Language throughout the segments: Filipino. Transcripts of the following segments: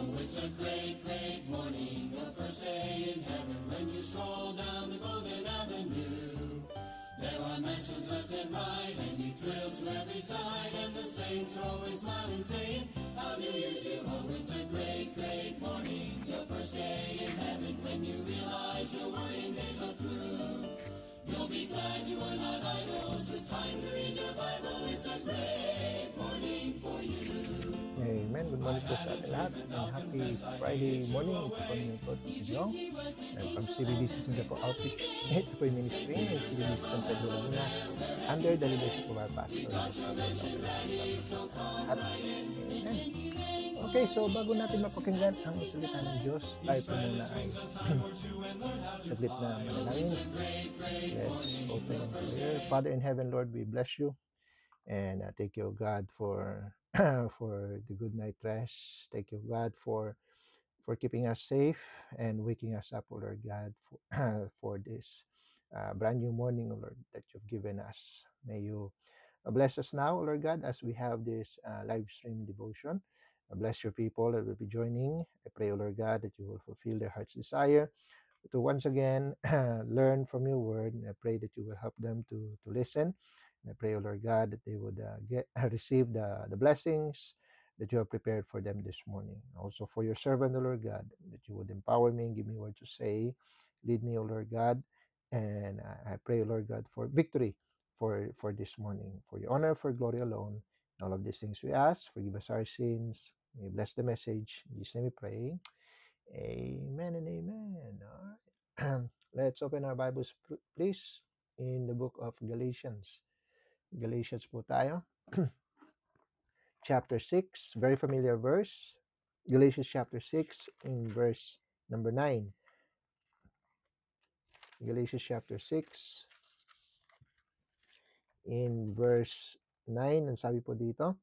Oh, it's a great, great morning, the first day in heaven when you stroll down the golden avenue. There are mansions left and right, and you thrill to every side, and the saints are always smiling, saying, how do you do? Oh, it's a great, great morning, your first day in heaven, when you realize your worrying days are through. You'll be glad you are not idle, so time to read your Bible, it's a great morning for you. Amen. Good morning po sa ating lahat and happy Friday morning. Ito po ang inyong Lord Inyong and from CBBC Singapore Outreach. Ito po yung ministry ng CBBC San Pedro Laguna under the leadership of our pastor, Father at Amen. Okay, so bago natin mapakinggan ang salita ng Diyos, tayo po muna ay saglit na manalangin. Let's open in prayer. Father in heaven, Lord, we bless you and thank you, God, for for the good night rest. Thank you, God, for keeping us safe and waking us up, O Lord God, for, for this brand new morning, O Lord, that you've given us. May you bless us now, O Lord God, as we have this live stream devotion. Bless your people that will be joining. I pray, O Lord God, that you will fulfill their heart's desire to once again learn from your word. And I pray that you will help them to listen. And I pray, O Lord God, that they would receive the blessings that you have prepared for them this morning. Also for your servant, O Lord God, that you would empower me and give me word to say. Lead me, O Lord God. And I pray, O Lord God, for victory for this morning. For your honor, for glory alone. And all of these things we ask. Forgive us our sins. May you bless the message. In Jesus' name we pray. Amen and amen. All right. Let's open our Bibles, please, in the book of Galatians. Galatians po tayo. Chapter 6, very familiar verse. Galatians chapter 6 in verse number 9. Galatians chapter 6 in verse 9. Ang sabi po dito,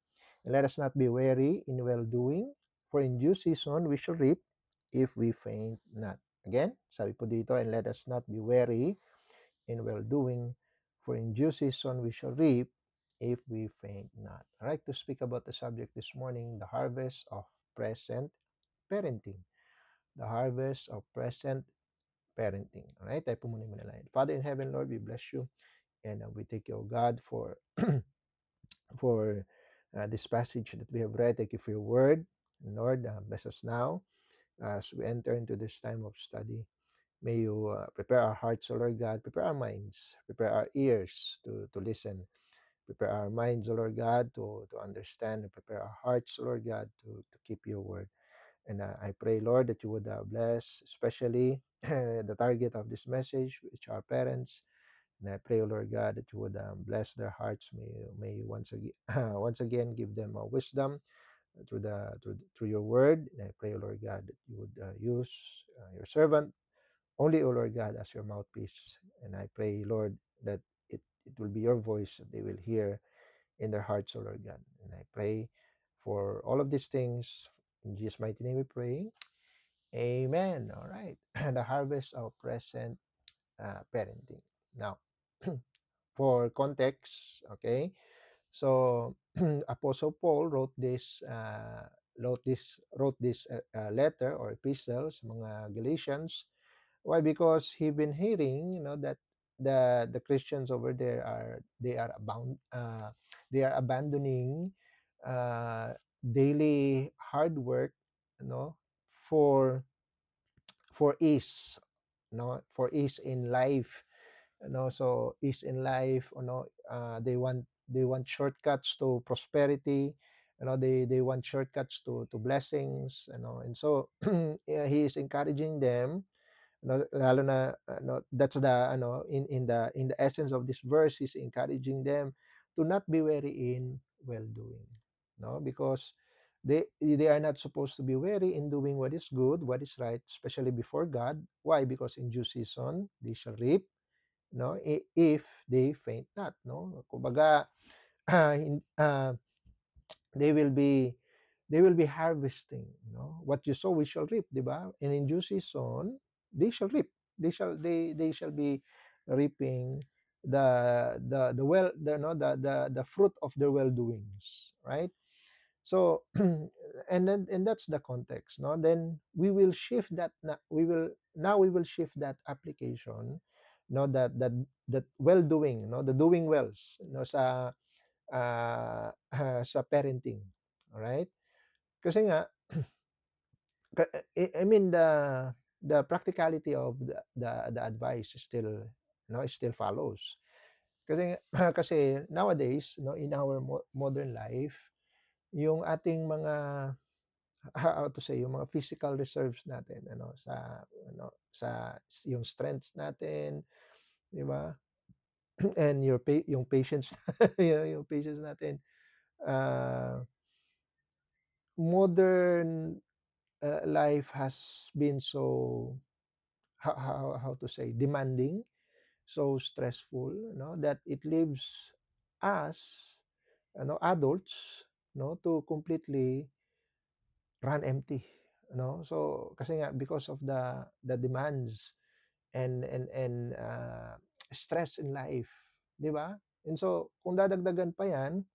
and let us not be weary in well-doing, for in due season we shall reap if we faint not. Again, sabi po dito, and let us not be weary in well-doing, for in due season we shall reap if we faint not. I'd like to speak about the subject this morning, the harvest of present parenting. The harvest of present parenting. All right, tayo po muna yung manalangin. Father in heaven, Lord, we bless you and we thank you, O God, for for this passage that we have read. Thank you for your word. And Lord, bless us now as we enter into this time of study. May you prepare our hearts, O Lord God, prepare our minds, prepare our ears to listen, prepare our minds, O Lord God, to understand, and prepare our hearts, O Lord God, to keep your word. And I pray, Lord, that you would bless, especially the target of this message, which are parents. And I pray, Lord God, that you would bless their hearts. May you once again, once again give them wisdom through your word. And I pray, Lord God, that you would use your servant only, O Lord God, as your mouthpiece. And I pray, Lord, that it will be your voice that they will hear in their hearts, O Lord God. And I pray for all of these things. In Jesus' mighty name we pray. Amen. All right. The harvest of present parenting. Now, for context, okay. So Apostle Paul wrote this letter or epistle sa mga Galatians. Why? Because he been hearing, that the Christians over there they are abandoning daily hard work, for ease, for ease in life, so ease in life, they want shortcuts to prosperity, they want shortcuts to blessings, and so yeah, he is encouraging them, lalo na that's the in the essence of this verse, is encouraging them to not be weary in well doing, because they are not supposed to be weary in doing what is good, what is right, especially before God. Why? Because in due season they shall reap, if they faint not, kumbaga, they will be harvesting, what you sow we shall reap, di ba? And in due season they shall reap, they shall be reaping the well, the fruit of their well doings, right? So and that's the context, no? Then we will shift that we will shift that application, no, that well doing, no, the doing wells, no, sa sa parenting. All right? Kasi nga I mean the practicality of the advice is still, no, it still follows. Kasi kasi nowadays, no, in our modern life, yung ating mga how to say, yung mga physical reserves natin, ano, sa yung strengths natin, 'di ba? And yung patience yung patience natin, uh, modern life has been so how to say, demanding, so stressful, no, that it leaves us, adults, no, to completely run empty, no. So kasi nga because of the demands and stress in life, 'di ba? And so kung dadagdagan pa 'yan,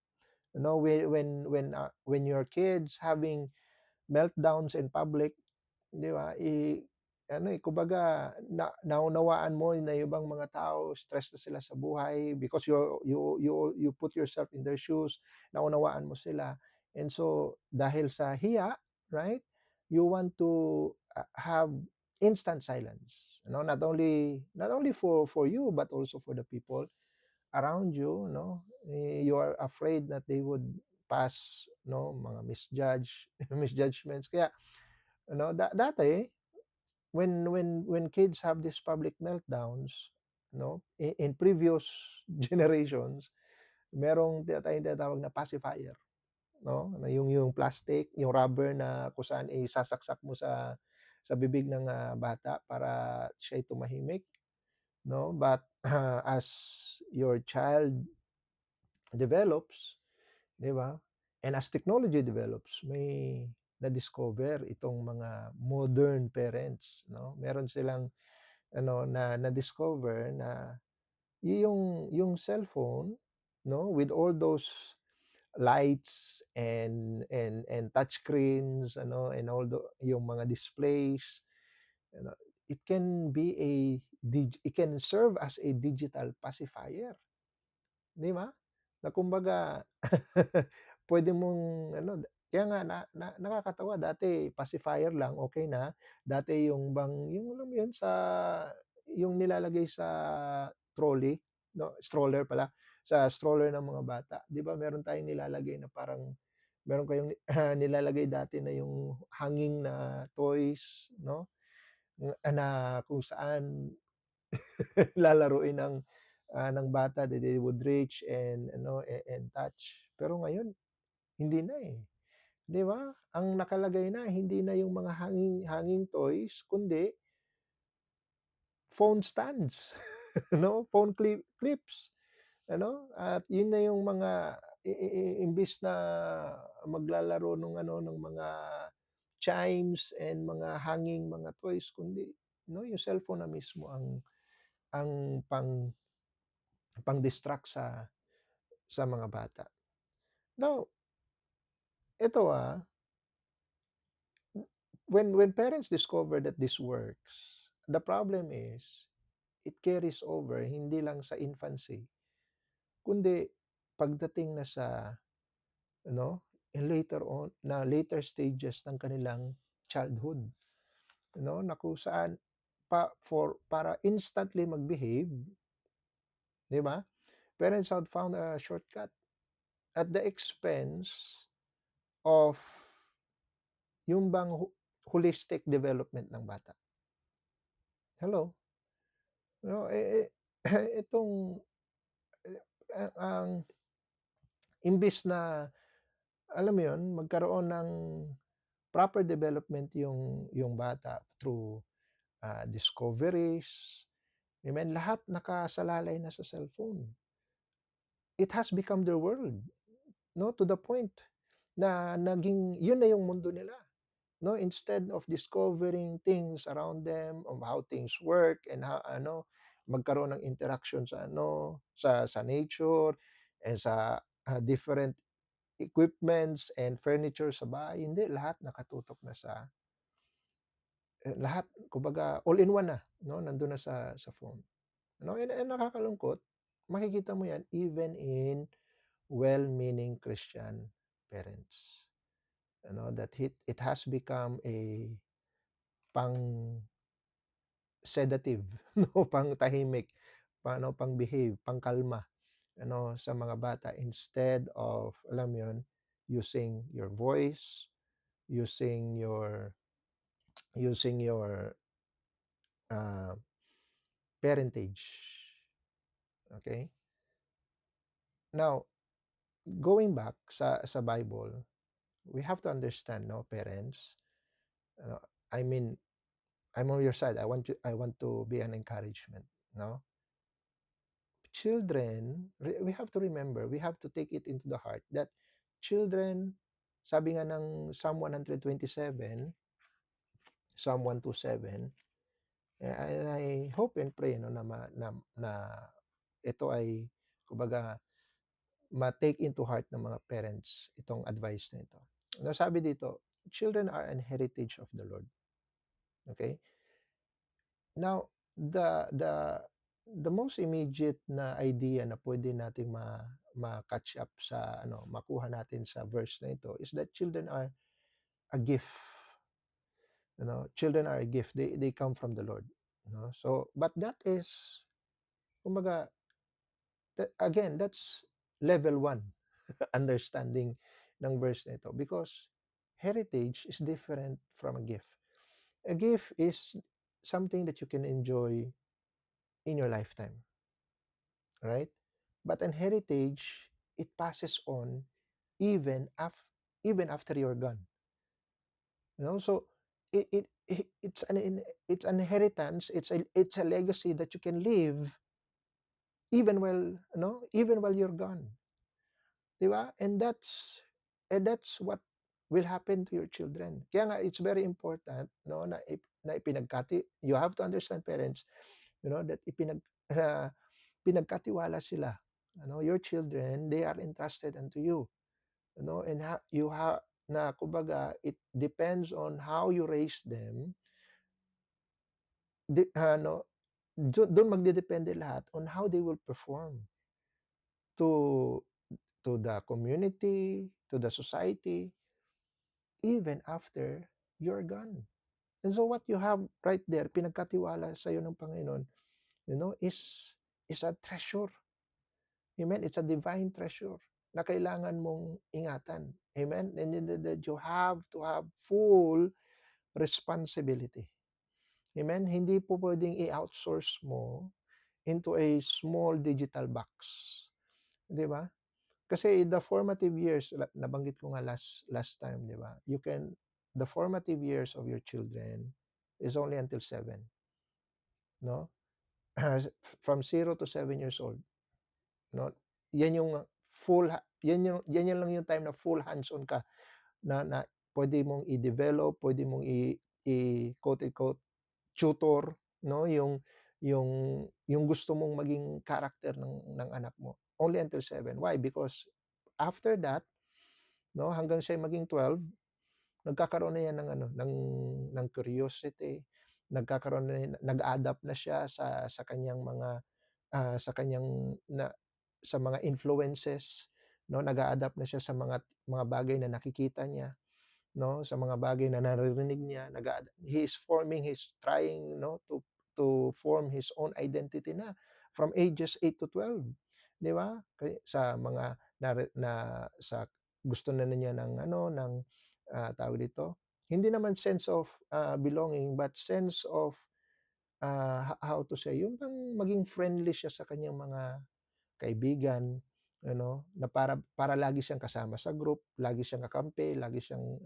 when your kids having meltdowns in public, 'di ba? Ano, kumbaga naunawaan mo na yung ibang mga tao stress na sila sa buhay because you put yourself in their shoes, naunawaan mo sila. And so dahil sa hiya, right? You want to have instant silence. Not only for you but also for the people around you, no? You are afraid that they would pass, no, mga misjudgments. Kaya dati when kids have these public meltdowns, no, in previous generations, merong tinatawag na pacifier, no, na yung plastic, yung rubber na kung saan isasaksak mo sa bibig ng bata para siya tumahimik, no. But as your child develops, 'di ba? And as technology develops, may na-discover itong mga modern parents, no? Meron silang na-discover na yung cellphone, no, with all those lights and touch screens, and all yung mga displays, ano, it can serve as a digital pacifier. 'Di ba? Na kumbaga puwede mong kaya nga nakakatawa dati pacifier lang okey na. Dati yung alam mo yun yung nilalagay sa trolley, 'no, stroller pala, sa stroller ng mga bata. 'Di ba meron tayong nilalagay na parang meron kayong nilalagay dati na yung hanging na toys, 'no, na kung saan lalaruin ng bata that they would reach and touch. Pero ngayon hindi na, eh, 'di ba? Ang nakalagay na hindi na yung mga hanging hanging toys kundi phone stands, phone clips, at yun na yung mga imbis na maglalaro ng mga chimes and mga hanging mga toys kundi yung cellphone na mismo ang pang-distract sa mga bata. Now, ito, when parents discover that this works, the problem is it carries over hindi lang sa infancy, kundi pagdating na sa ano, and later on na later stages ng kanilang childhood, na kung saan para instantly mag-behave, 'di ba? Parents have found a shortcut at the expense of yung bang holistic development ng bata. Hello? Itong, ang imbis na, alam mo yun, magkaroon ng proper development yung bata through, discoveries, I mean, lahat nakasalalay na sa cellphone. It has become their world, 'no, to the point na naging yun na yung mundo nila. No, instead of discovering things around them, of how things work and how magkaroon ng interaction sa sa nature and sa different equipments and furniture sa bahay, hindi lahat nakatutok na sa lahat kumbaga all-in-one na, 'no, nandun na sa phone, 'no? And nakakalungkot, makikita mo 'yan even in well-meaning Christian parents, that it has become a pang-sedative, 'no, pang-tahimik, pang-behave, pangkalma, sa mga bata instead of, alam mo 'yun, using your voice, using your using your, ah, parentage, okay. Now, going back sa Bible, we have to understand, no, parents, ano, I mean, I'm on your side. I want to be an encouragement, no? Children, we have to remember, we have to take it into the heart that children, sabi nga ng Psalm 127, Psalm 127, and I hope and pray, no, na ito ay kumbaga ma-take into heart ng mga parents itong advice na ito. No, sabi dito, children are an heritage of the Lord. Okay? Now, the most immediate na idea na pwede nating ma-catch up sa makuha natin sa verse na ito is that children are a gift. Children are a gift. They come from the Lord. So, but that is, kumbaga, again, that's level 1 understanding ng verse na ito because heritage is different from a gift. A gift is something that you can enjoy in your lifetime, right? But an heritage, it passes on even even after you're gone. So it's an inheritance. It's a legacy that you can live even while you're gone, di ba? And that's what will happen to your children. Kaya nga it's very important, no, na ipinagkati. You have to understand, parents, that uh, pinagkatiwala sila. Your children, they are entrusted unto you. And you have na kumbaga it depends on how you raise them. Doon magdedepende lahat on how they will perform to the community, to the society, even after you're gone. And so what you have right there, pinagkatiwala sa iyo ng Panginoon, is a treasure. Amen? It's a divine treasure na kailangan mong ingatan. Amen? And that you have to have full responsibility. Amen? Hindi po pwedeng i-outsource mo into a small digital box. Di ba? Kasi the formative years, nabanggit ko nga last time, di ba? The formative years of your children is only until 7. No? From 0 to 7 years old. No? Yan yung yan lang yung time na full hands-on ka na pwede mong i-develop, pwede mong quote unquote tutor, no, yung yung gusto mong maging character ng anak mo. Only until 7. Why? Because after that, no, hanggang siya maging 12, nagkakaroon na yan ng curiosity, nag-adapt na siya sa kanyang mga sa kanyang sa mga influences, no, nag-a-adapt na siya sa mga bagay na nakikita niya, no, sa mga bagay na naririnig niya, he is trying, no, to form his own identity na from ages 8 to 12, di ba? Sa mga sa gusto na niya tawag dito, hindi naman sense of belonging but sense of how to say, yung bang maging friendly siya sa kanyang mga kaibigan, na para lagi siyang kasama sa group, lagi siyang kakampi, lagi siyang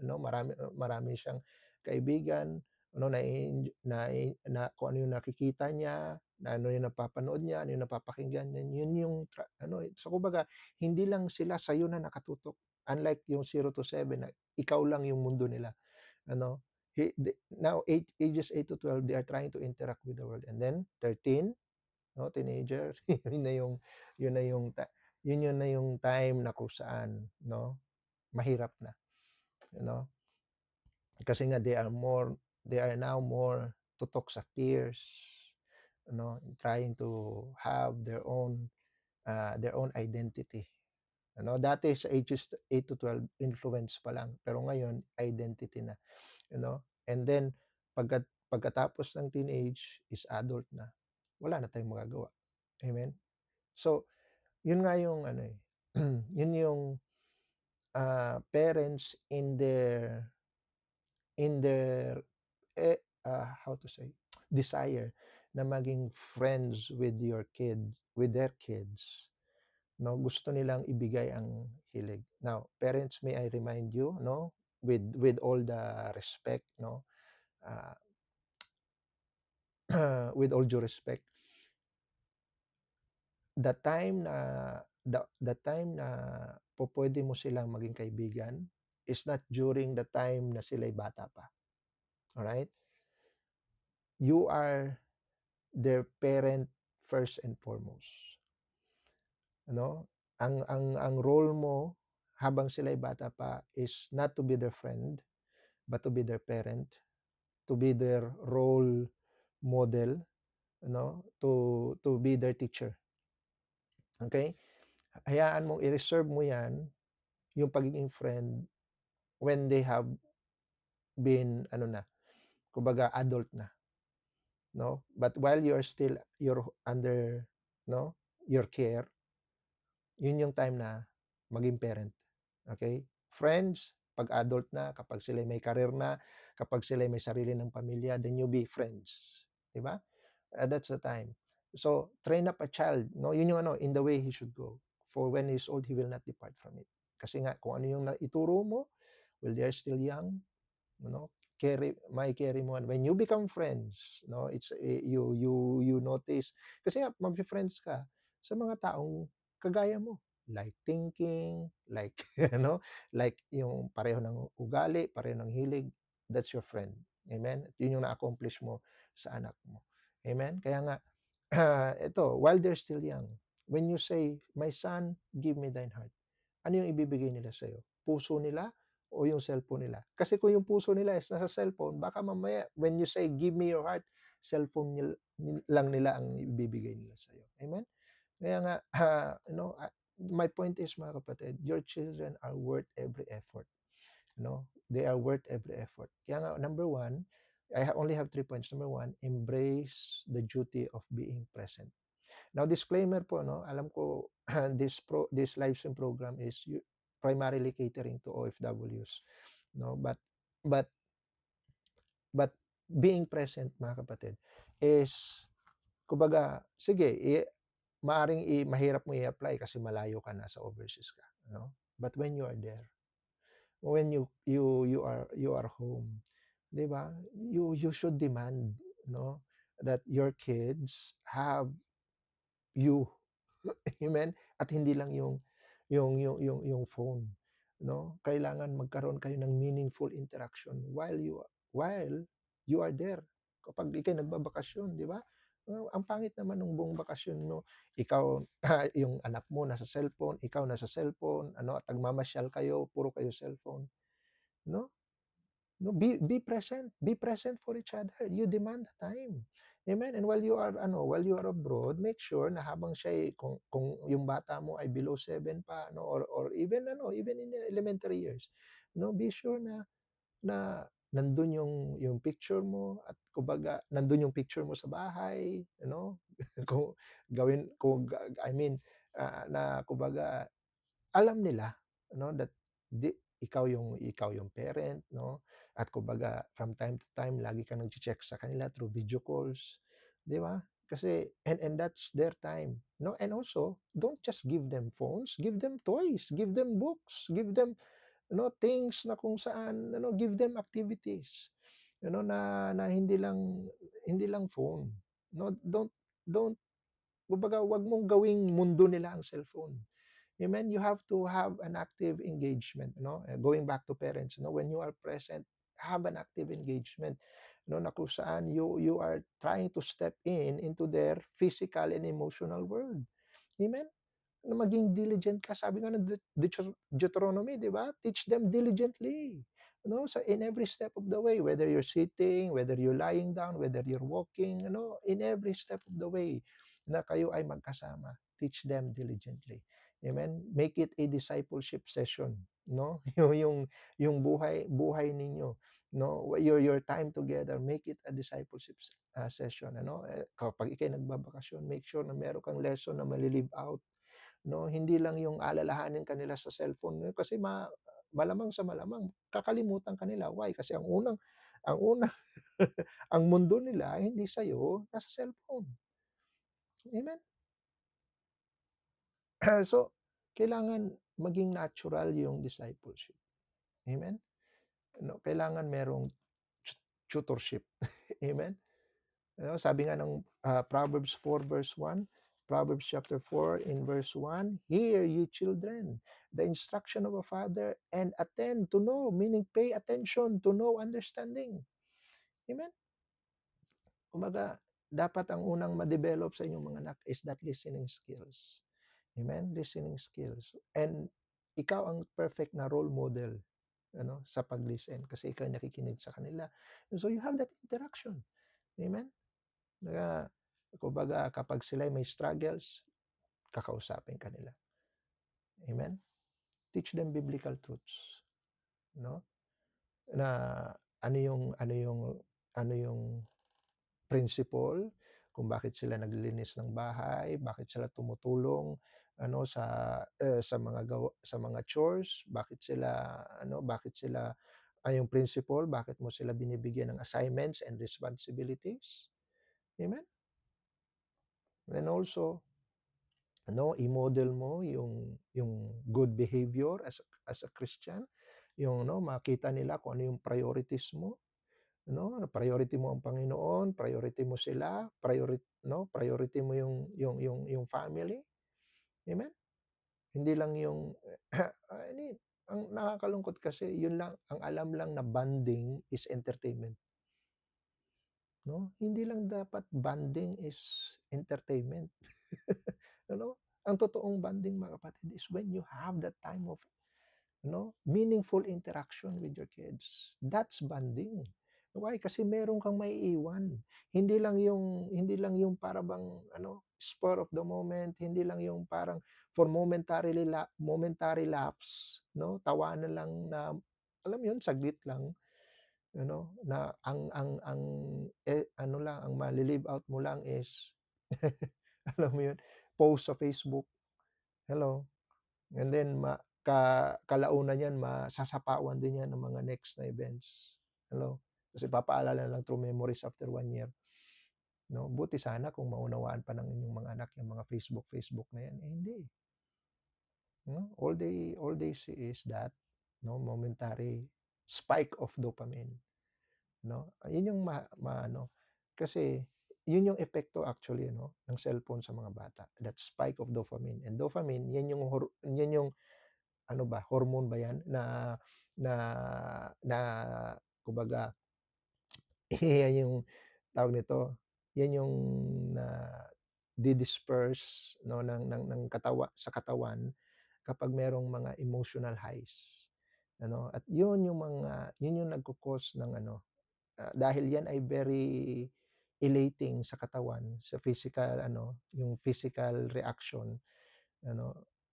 marami siyang kaibigan, na kung ano yung nakikita niya, na ano yung napapanood niya, ano yung napapakinggan niya, yun yung so kumbaga hindi lang sila sa na nakatutok. Unlike yung 0 to 7 na ikaw lang yung mundo nila. Now ages 8 to 12 they are trying to interact with the world, and then 13, no, teenager, yun na yung yun na yung time na kung saan, no, mahirap na, you know? Kasi nga they are now more tutok sa peers, trying to have their own identity. Dati sa ages 8 to 12 influence pa lang, pero ngayon identity na, And then pagkatapos ng teenage is adult na. Wala na tayong magagawa. Amen. So, yun nga yung ano eh. Yun yung parents in their how to say, desire na maging friends with their kids, no, gusto nilang ibigay ang hilig. Now, parents, may I remind you, no, with all the respect, no, uh, with all due respect, the time na the time na pwede mo silang maging kaibigan is not during the time na sila'y bata pa. All right? You are their parent first and foremost. Ang role mo habang sila'y bata pa is not to be their friend, but to be their parent, to be their role model, to be their teacher. Okay? Hayaan mong i-reserve mo 'yan, yung pagiging friend, when they have been kumbaga adult na, no? But while you're under, no, your care, yun yung time na maging parent. Okay? Friends, pag adult na, kapag sila may career na, kapag sila may sarili ng pamilya, then you be friends. 'Di ba? That's the time. So, train up a child, no? Yun yung in the way he should go. For when he's old, he will not depart from it. Kasi nga, kung ano yung ituro mo, while they're still young, carry mo. And when you become friends, no, it's you notice, kasi nga magfi-friends ka sa mga taong kagaya mo, like thinking, like like yung pareho ng ugali, pareho ng hilig, that's your friend. Amen. Yun yung na-accomplish mo sa anak mo. Amen. Kaya nga ito, while they're still young, when you say, "My son, give me thine heart," ano yung ibibigay nila sa'yo? Puso nila o yung cellphone nila? Kasi kung yung puso nila is nasa cellphone, baka mamaya when you say, "Give me your heart," cellphone lang nila ang ibibigay nila sa'yo. Amen? Kaya nga, my point is, mga kapatid, your children are worth every effort. They are worth every effort. Kaya nga, number one, only have 3 points. Number one, embrace the duty of being present. Now, disclaimer po, no, alam ko this live stream program is primarily catering to OFWs, no, but but being present, mga kapatid, is kumbaga, sige, maaring mahirap mo i-apply kasi malayo ka, nasa overseas ka, no? But when you are there, when you are home, 'di ba? You should demand, no, that your kids have you. Amen? At hindi lang yung phone, no? Kailangan magkaroon kayo ng meaningful interaction while you are there. Kapag ika'y nagbabakasyon, 'di ba? Ang pangit naman ng buong bakasyon mo, ikaw yung anak mo nasa cellphone, ikaw nasa cellphone, at nagmamasyal kayo, puro kayo cellphone, no? No, be present. Be present for each other. You demand the time. Amen. And while you are abroad, make sure na habang siya kung yung bata mo ay below 7 pa, no, or even in the elementary years, no, be sure na nandun yung picture mo, at kumbaga nandun yung picture mo sa bahay, kung I mean, na kumbaga alam nila, that ikaw yung parent, no? At kumbaga from time to time lagi kang nagche-check sa kanila through video calls, 'di ba? Kasi and that's their time, no? And also, don't just give them phones, give them toys, give them books, give them things na kung saan give them activities, na hindi lang phone. No, don't kumbaga, wag mong gawing mundo nila ang cellphone. Amen. You have to have an active engagement, going back to parents, when you are present, have an active engagement, na kung saan you are trying to step into their physical and emotional world. Amen. na maging diligent ka. Sabi nga ng Deuteronomy, 'di ba? Teach them diligently. So in every step of the way, whether you're sitting, whether you're lying down, whether you're walking, in every step of the way na kayo ay magkasama, teach them diligently. Amen. Make it a discipleship session, no? Yung buhay ninyo, no? Your time together, make it a discipleship session, kapag ikay nagbabakasyon, make sure na meron kang lesson na mali-live out, no? Hindi lang yung alalahanin kanila sa cellphone, kasi malamang sa malamang kakalimutan kanila. Why? Kasi ang unang ang mundo nila hindi sa'yo, nasa cellphone. Amen? So, kailangan maging natural yung discipleship. Amen? Kailangan merong tutorship. Amen? Sabi nga ng Proverbs 4 verse 1, Proverbs chapter 4 in verse 1, "Hear ye children, the instruction of a father, and attend to know," meaning pay attention to know understanding. Amen? Kumbaga, dapat ang unang ma-develop sa inyong mga anak is that listening skills. Amen? Listening skills. And ikaw ang perfect na role model sa pag-listen kasi ikaw nakikinig sa kanila. And so you have that interaction. Amen? Na, kumbaga, kapag sila may struggles, kakausapin kanila. Amen? Teach them biblical truths. No? Na ano yung principle, kung bakit sila naglilinis ng bahay, bakit sila tumutulong sa mga chores, bakit sila ay yung principle, bakit mo sila binibigyan ng assignments and responsibilities. Amen? And also, i-model mo yung good behavior as a Christian, yung makita nila kung ano yung priorities mo, priority mo ang Panginoon, priority mo sila, priority mo yung family. Amen? Hindi lang yung ang nakakalungkot kasi yun lang ang alam lang na bonding is entertainment. Hindi lang dapat bonding is entertainment. Ang totoong bonding, mga kapatid, is when you have that time of meaningful interaction with your kids. That's bonding. Why? Kasi meron kang maiiwan. Hindi lang yung para bang spur of the moment, hindi lang yung parang for momentary lapse, tawanan lang na alam mo yun, saglit lang, na ang mali-live out mo lang is alam mo yun, post sa Facebook, hello. And then kalaunan niyan masasapawan din yan ng mga next na events. Hello? Kasi papaalala lang through memories after 1 year. Buti sana kung maunawaan pa ng inyong mga anak yung mga Facebook na yan. Hindi. All they see is that momentary spike of dopamine. Yun yung kasi yun yung epekto actually ng cellphone sa mga bata. That spike of dopamine. And dopamine, yan yung hormone ba yan na na kumbaga yan yung tawag nito, yan yung di-disperse ng katawan kapag merong mga emotional highs. At yun yung nagko-cause ng dahil yan ay very elating sa katawan, sa physical yung physical reaction,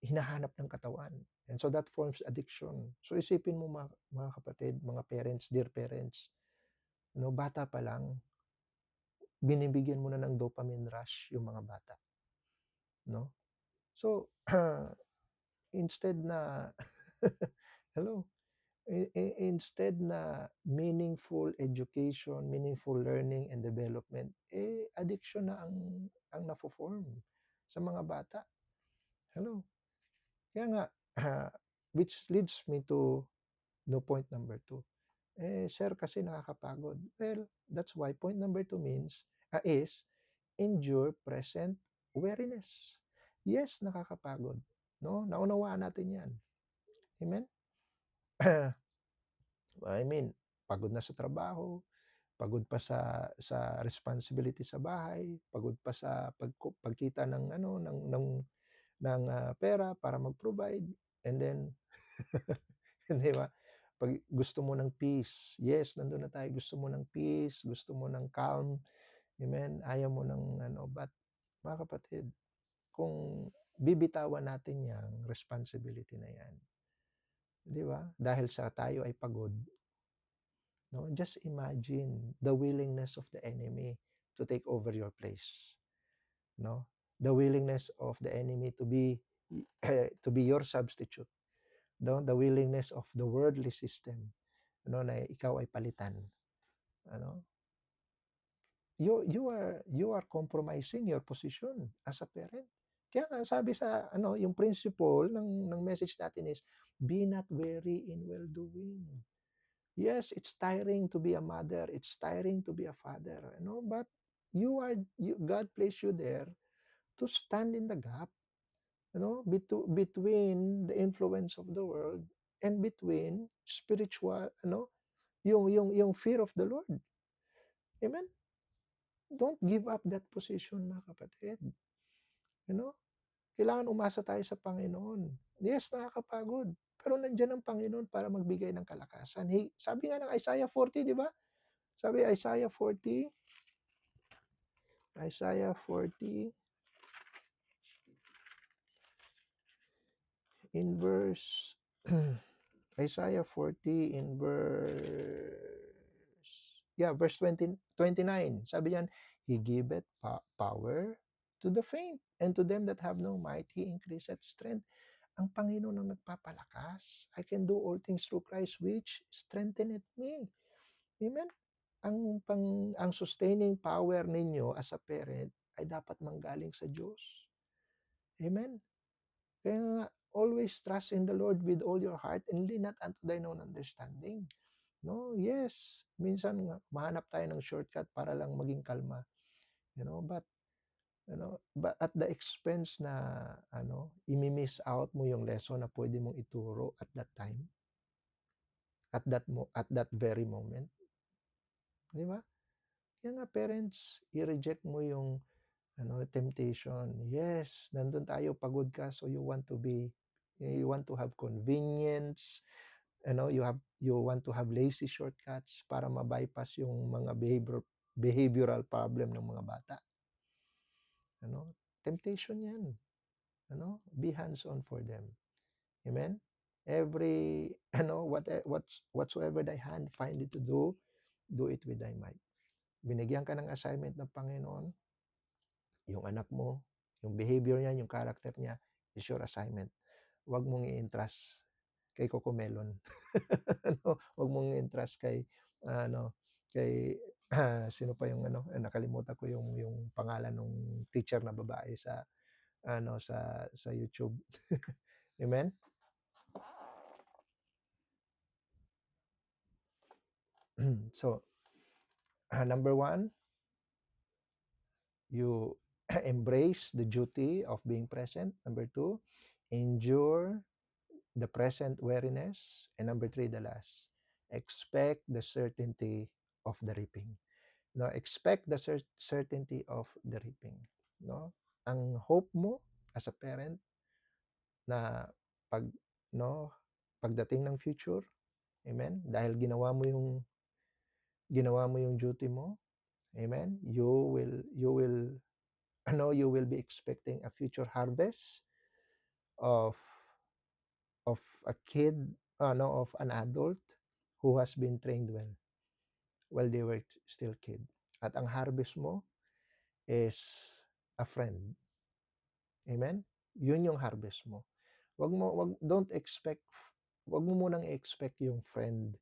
hinahanap ng katawan. And so that forms addiction. So isipin mo mga kapatid, mga parents, dear parents, bata pa lang, binibigyan mo na ng dopamine rush yung mga bata. So, instead na, hello, instead na meaningful education, meaningful learning and development, addiction na ang nafo-form sa mga bata. Hello. Kaya nga, which leads me to point number 2. Sir, kasi nakakapagod. Well, that's why point number 2 is endure present weariness. Yes, nakakapagod. Naunawaan natin yan. Amen? I mean, pagod na sa trabaho, pagod pa sa responsibility sa bahay, pagod pa sa pagkita ng pera para mag-provide, and then di ba? Pag gusto mo ng peace, yes, nandun na tayo. Gusto mo ng peace, gusto mo ng calm, amen. Ayaw mo ng but mga kapatid, kung bibitawan natin yang responsibility na yan, di ba? Dahil sa tayo ay pagod, no? Just imagine the willingness of the enemy to take over your place, no? The willingness of the enemy to be to be your substitute, no? The willingness of the worldly system, na ikaw ay palitan, ano? You are compromising your position as a parent. Kaya nga sabi sa yung principle ng message natin is be not weary in well doing. Yes, it's tiring to be a mother, it's tiring to be a father, but God placed you there to stand in the gap, between the influence of the world and between spiritual, yung fear of the Lord. Amen. Don't give up that position, mga kapatid. Kailangan umasa tayo sa Panginoon. Yes, nakakapagod. Pero nandiyan ang Panginoon para magbigay ng kalakasan. Sabi nga ng Isaiah 40, di ba? Sabi Isaiah 40 in verse Isaiah 40 in verse 29. Sabi niyan, He giveth power to the faint, and to them that have no might, He increaseth strength. Ang Panginoon ang nagpapalakas. I can do all things through Christ which strengtheneth me. Amen? Ang sustaining power ninyo as a parent ay dapat manggaling sa Diyos. Amen? Kaya nga, always trust in the Lord with all your heart and lean not unto thine own understanding. No, yes. Minsan nga, mahanap tayo ng shortcut para lang maging kalma. But at the expense na imi-miss out mo yung lesson na pwede mong ituro at that time, at that very moment. Di ba? Kaya nga parents, i-reject mo yung temptation. Yes, nandun tayo, pagod ka, so you want to have convenience, you want to have lazy shortcuts para ma-bypass yung mga behavioral problem ng mga bata. Temptation yan. Be hands-on for them. Amen? Every, whatsoever thy hand find it to do it with thy might. Binigyan ka ng assignment ng Panginoon, yung anak mo, yung behavior niya, yung character niya, is your assignment. Huwag mong i-entrust kay Cocomelon. Huwag mong i-entrust kay, sino pa yung, nakalimutan ko yung pangalan ng teacher na babae sa YouTube. Amen? So, number 1, you embrace the duty of being present. Number 2, endure the present weariness. And number 3, the last, expect the certainty of the reaping. No, expect the certainty of the reaping. No, ang hope mo as a parent na pagdating ng future, amen, dahil ginawa mo yung duty mo, amen, you will be expecting a future harvest of a kid, of an adult who has been trained well while they were still kid. At ang harvest mo is a friend. Amen? Yun yung harvest mo. Wag mo munang i-expect yung friend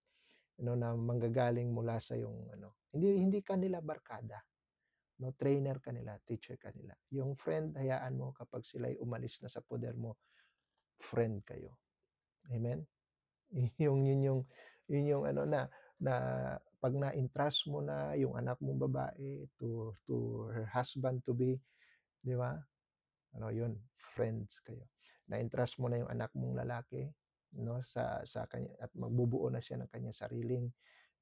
na manggagaling mula sa yung hindi kanila barkada. No, trainer kanila, teacher kanila. Yung friend, hayaan mo kapag sila'y umalis na sa poder mo, friend kayo. Amen? Yun yung na pag na-entrust mo na yung anak mong babae to her husband to be, di ba? Yun, friends kayo. Na-entrust mo na yung anak mong lalaki, sa kanya, at magbubuo na siya ng kanyang sariling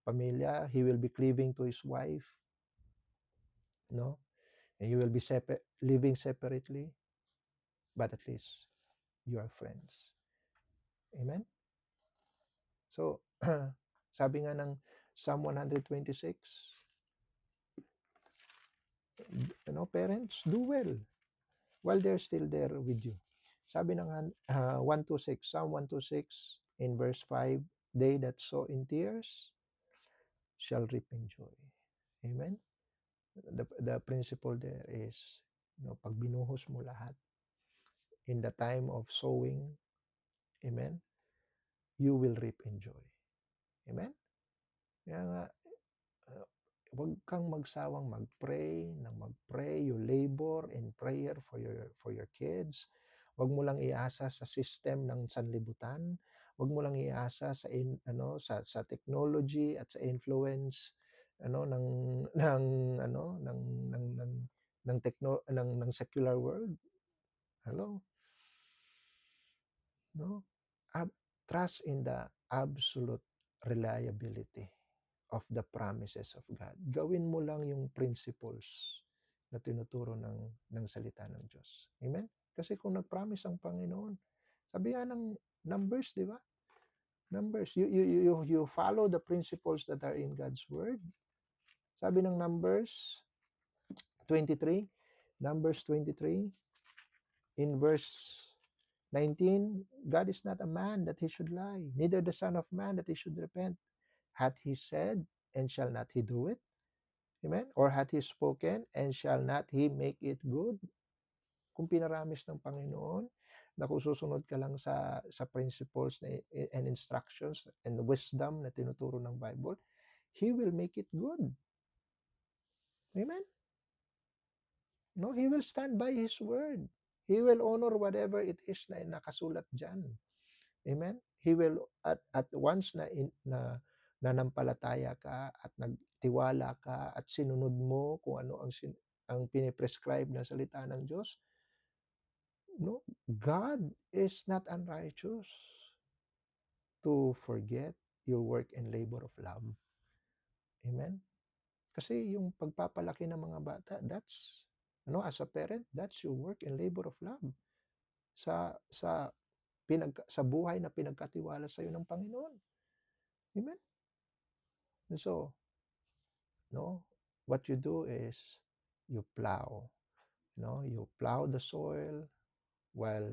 pamilya. He will be cleaving to his wife, and you will be living separately. but at least you are friends. Amen? So, sabi nga ng Psalm 126, parents, do well while they're still there with you. Sabi ng 126, Psalm 126 in verse 5, they that sow in tears shall reap in joy. Amen? The principle there is, pag binuhos mo lahat in the time of sowing, amen, you will reap in joy. Amen? Kaya nga, uh, huwag kang magsawang mag-pray, you labor in prayer for your kids. Huwag mo lang iasa sa system ng sanlibutan. Huwag mo lang iasa sa sa technology at sa influence ng ng ano ng ng secular world. Hello? No? Trust in the absolute reliability of the promises of God. Gawin mo lang yung principles na tinuturo ng salita ng Diyos. Amen? Kasi kung nag-promise ang Panginoon, sabi nga ng Numbers, di ba? Numbers, you follow the principles that are in God's word. Sabi ng Numbers 23, Numbers 23, in verse 19, God is not a man that he should lie, neither the son of man that he should repent. Hath he said, and shall not he do it? Amen? Or hath he spoken, and shall not he make it good? Kung pinaramis ng Panginoon, na kung susunod ka lang sa principles and instructions and wisdom na tinuturo ng Bible, He will make it good. Amen? No, He will stand by His word. He will honor whatever it is na nakasulat dyan. Amen? He will, at once na nanampalataya ka at nagtiwala ka at sinunod mo kung ano ang piniprescribe na salita ng Diyos, no, God is not unrighteous to forget your work and labor of love. Amen? Kasi yung pagpapalaki ng mga bata, that's, as a parent, that's your work and labor of love sa sa buhay na pinagkatiwala sa iyo ng Panginoon. Amen? And so, what you do is you plow. You plow the soil while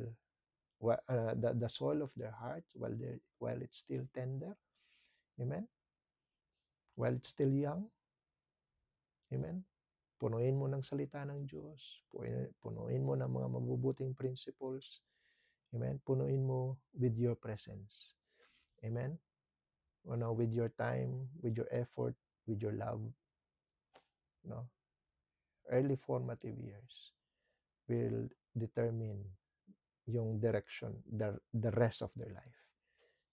the soil of their heart while it's still tender. Amen? While it's still young. Amen? Punuin mo ng salita ng Diyos. Punuin mo ng mga mabubuting principles. Amen? Punuin mo with your presence. Amen? With your time, with your effort, with your love. Early formative years will determine yung direction, the rest of their life.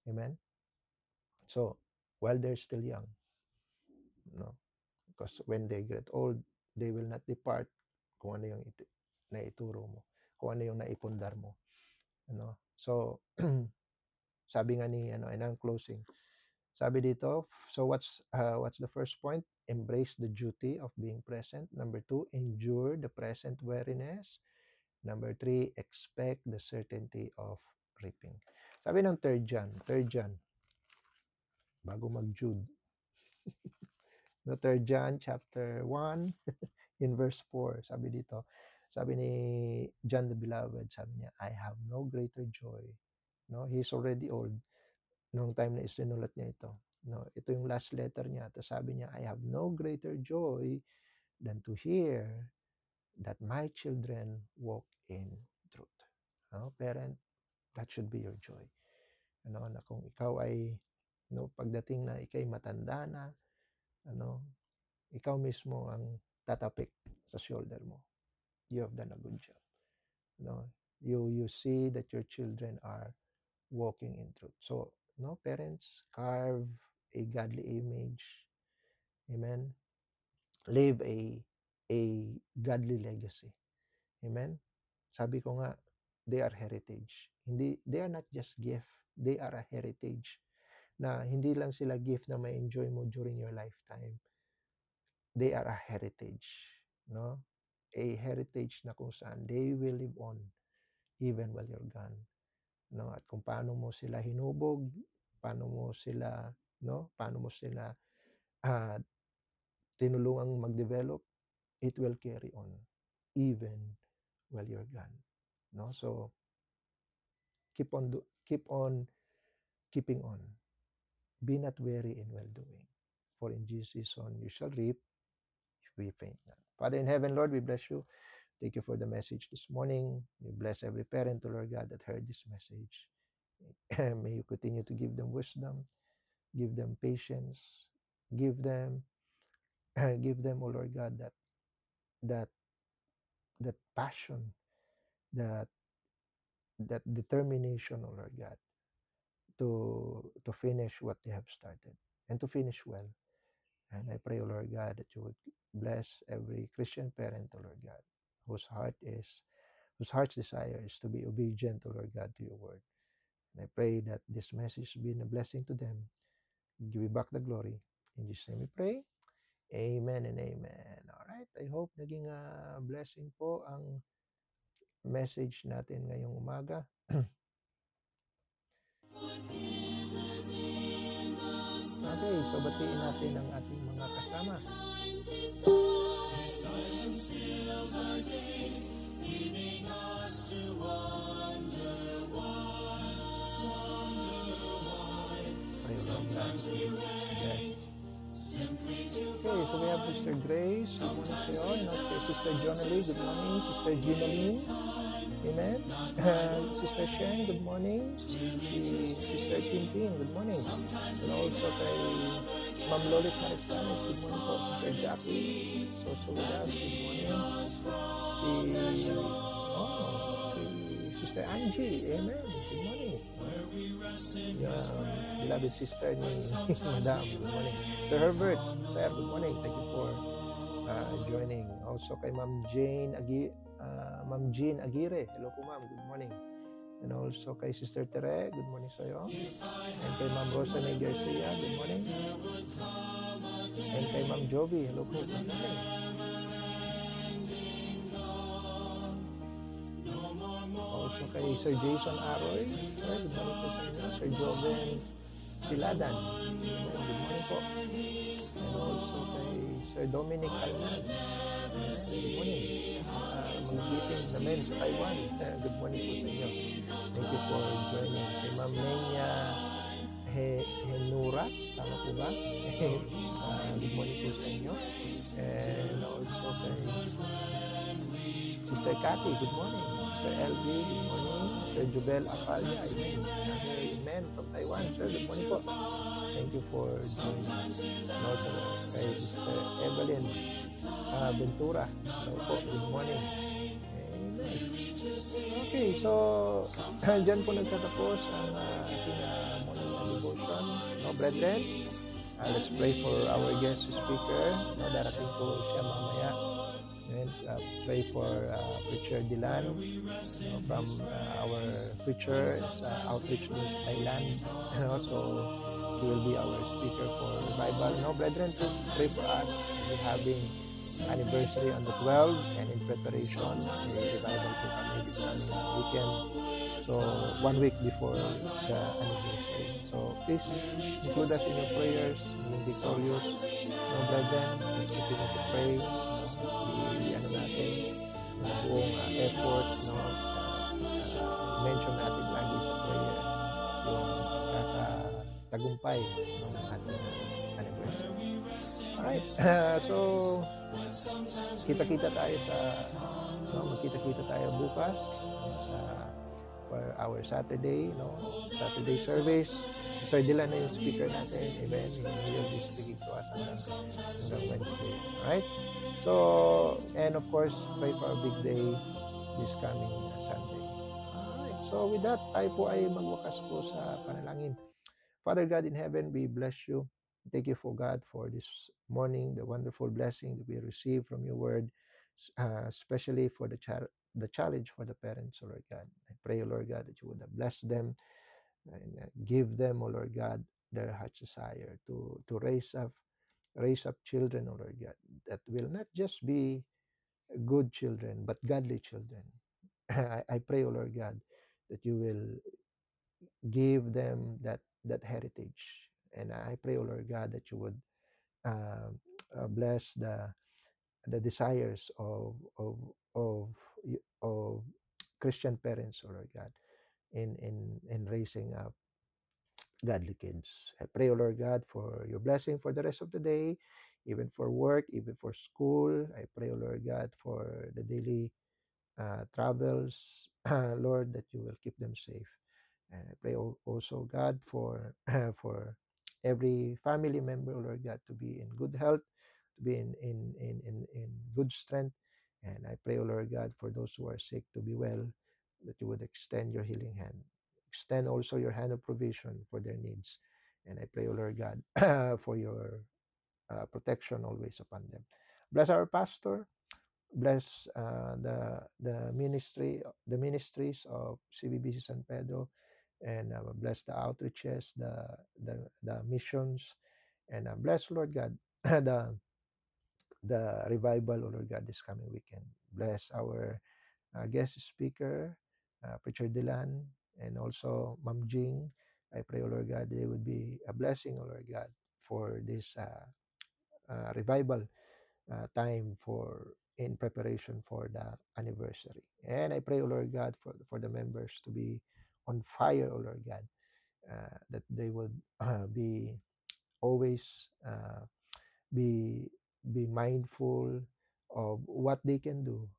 Amen? So, while they're still young, because when they get old, they will not depart kung ano yung naituro mo, kung ano yung naipundar mo. So, sabi nga ni, and ang closing, sabi dito, so what's the first point? Embrace the duty of being present. Number 2, endure the present weariness. Number 3, expect the certainty of reaping. Sabi ng 3 John, bago mag-Jude. No, 3 John chapter 1 in verse 4, sabi dito, sabi ni John the Beloved, sabi niya, I have no greater joy. He's already old nung time na isinulat niya ito. Ito yung last letter niya. Tapos sabi niya, I have no greater joy than to hear that my children walk in truth. Parent, that should be your joy. Na kung ikaw ay, pagdating na ikay matanda na, ikaw mismo ang tatapik sa shoulder mo. You have done a good job. You see that your children are walking in truth. So, parents, carve a godly image. Amen. Live a godly legacy. Amen. Sabi ko nga, they are heritage. They are not just gift. They are a heritage. Na hindi lang sila gift na ma-enjoy mo during your lifetime. They are a heritage. A heritage na kung saan they will live on even while you're gone. No? At kung paano mo sila hinubog, paano mo sila, no? Paano mo sila uh, tinulungang mag-develop, it will carry on even while you're gone. No? So keep on keeping on. Be not weary in well doing, for in due season you shall reap if we faint not. Father in heaven, Lord, we bless you. Thank you for the message this morning. You bless every parent, Lord God, that heard this message. May you continue to give them wisdom, give them patience, give them, give them, oh Lord God, that that passion, that that determination, oh Lord God, to finish what they have started and to finish well. And I pray, oh Lord God, that you would bless every Christian parent, oh Lord God, whose heart's desire is to be obedient, oh Lord God, to your word. And I pray that this message be a blessing to them. Give you back the glory. In Jesus' name we pray. Amen and amen. Alright, I hope naging blessing po ang message natin ngayong umaga. Okay, so batiin natin ang ating mga kasama. His silence fills our days, leaving us to wonder why. Sometimes we wait, simply to Okay, so we have Sister Grace. Good morning sa iyo. Okay, Sister Jonalie, good morning. Sister Ginaline. Amen. Sister Shen, good morning. Sister Tintin, good morning. And also kay Ma'am Lolit Maristanes, good morning po. Sister Jackie, so with us, good morning. Si Sister Angie, amen. Good morning. Beloved sister ni Madam, good morning. Sir Herbert, sir, good morning. Thank you for joining. Also kay Ma'am Jean Aguirre. Hello po ma'am, good morning. And also kay Sister Tere, good morning sa iyo. And kay Ma'am Rosa May Garcia, good morning. And kay Ma'am Jovi, hello po, good morning. Also kay Sir Jason Aroy, good morning po sa inyo. Sir Joven Siladan, good morning po. And also kay Sir Dominic Alnas, good morning. Mag-greeting namin sa Taiwan. Good morning po sa inyo. Thank you for joining. Kay Ma'am Nenya Henuras, tama po ba? Good morning po sa inyo. And also kay Sister Cathy, good morning. Sir LV, good morning. Sir Jubel Apalia, amen, from Taiwan. Sir, good morning po. Thank you for joining. And also kay Sister Evelyn Ventura, hello po, good morning. Amen. Okay, so dyan po nagtatapos ang ating morning devotion. No, brethren, let's pray for our guest speaker. No, darating po siya mamaya. And pray for Preacher Dylan, from our preacher outreach in Thailand. And also, he will be our speaker for revival. No, brethren, please pray for us. We're having anniversary on the 12th, and in preparation, the revival to come this coming weekend. So 1 week before the anniversary. So please include us in your prayers. Maging victorious. No, brethren, let's continue to pray. Natin yung buong effort, no? Mention natin lagi sa prayer yung tagumpay ng ating anniversary. Alright, so kita-kita tayo magkita-kita tayo bukas sa for our Saturday, Saturday service. Sir Dylan na yung speaker natin. Amen. He will be speaking to us hanggang Wednesday. Alright? So, and of course, pray for a big day this coming Sunday. Alright. So, with that, tayo po ay magwakas po sa panalangin. Father God in heaven, we bless you. Thank you for God for this morning, the wonderful blessing that we receive from your word, especially for the challenge for the parents, Lord God. I pray, Lord God, that you would bless them and give them, oh Lord God, their heart's desire to raise up children, oh Lord God, that will not just be good children, but godly children. I pray, O Lord God, that you will give them that heritage. And I pray, O Lord God, that you would um, bless the desires of of Christian parents, O Lord God, in raising up godly kids. I pray, O Lord God, for your blessing for the rest of the day, even for work, even for school. I pray, O Lord God, for the daily travels, Lord, that you will keep them safe. And I pray also, God, for for every family member, oh Lord God, to be in good health, to be in good strength. And I pray, oh Lord God, for those who are sick to be well, that you would extend your healing hand. Extend also your hand of provision for their needs. And I pray, oh Lord God, for your protection always upon them. Bless our pastor. Bless the ministries of CBBC San Pedro, and bless the outreaches, the missions, and bless, Lord God, the revival, oh Lord God, this coming weekend. Bless our guest speaker, Preacher Dylan, and also Ma'am Jing. I pray, oh Lord God, they would be a blessing, oh Lord God, for this revival time for in preparation for the anniversary. And I pray, O Lord God, for the members to be on fire, O Lord God, that they would be always be be mindful of what they can do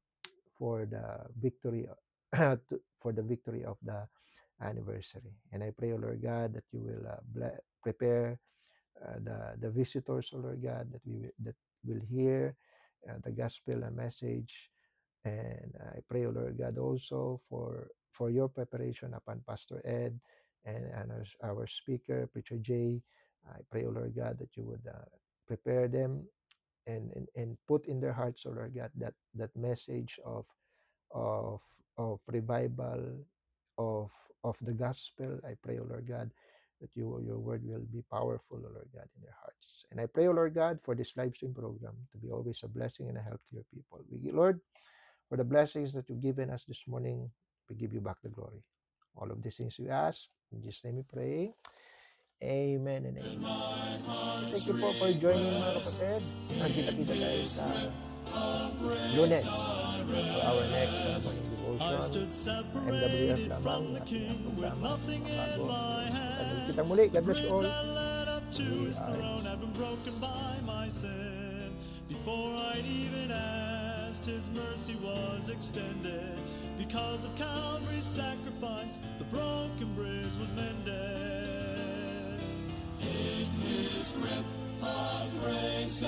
for the victory for the victory of the anniversary. And I pray, O Lord God, that you will prepare the visitors, O Lord God, that will hear the gospel message. And I pray, O Lord God, also for your preparation upon Pastor Ed and our speaker, Preacher Jay. I pray, O Lord God, that you would prepare them and put in their hearts, O Lord God, that message of of revival of the gospel. I pray, O Lord God, that your word will be powerful, O Lord God, in their hearts. And I pray, O Lord God, for this live stream program to be always a blessing and a help to your people. Lord, for the blessings that you've given us this morning, we give you back the glory. All of these things we ask. In Jesus' name we pray. Amen and amen. Thank you po for joining, mga kapatid. Kita-kita tayo sa Lunes for our next morning devotion. MWF lamang ating ang programa. Bago ang kita muli. God bless you all. We are before I'd even asked, his mercy was extended. Because of Calvary's sacrifice, the broken bridge was mended. In his grip of grace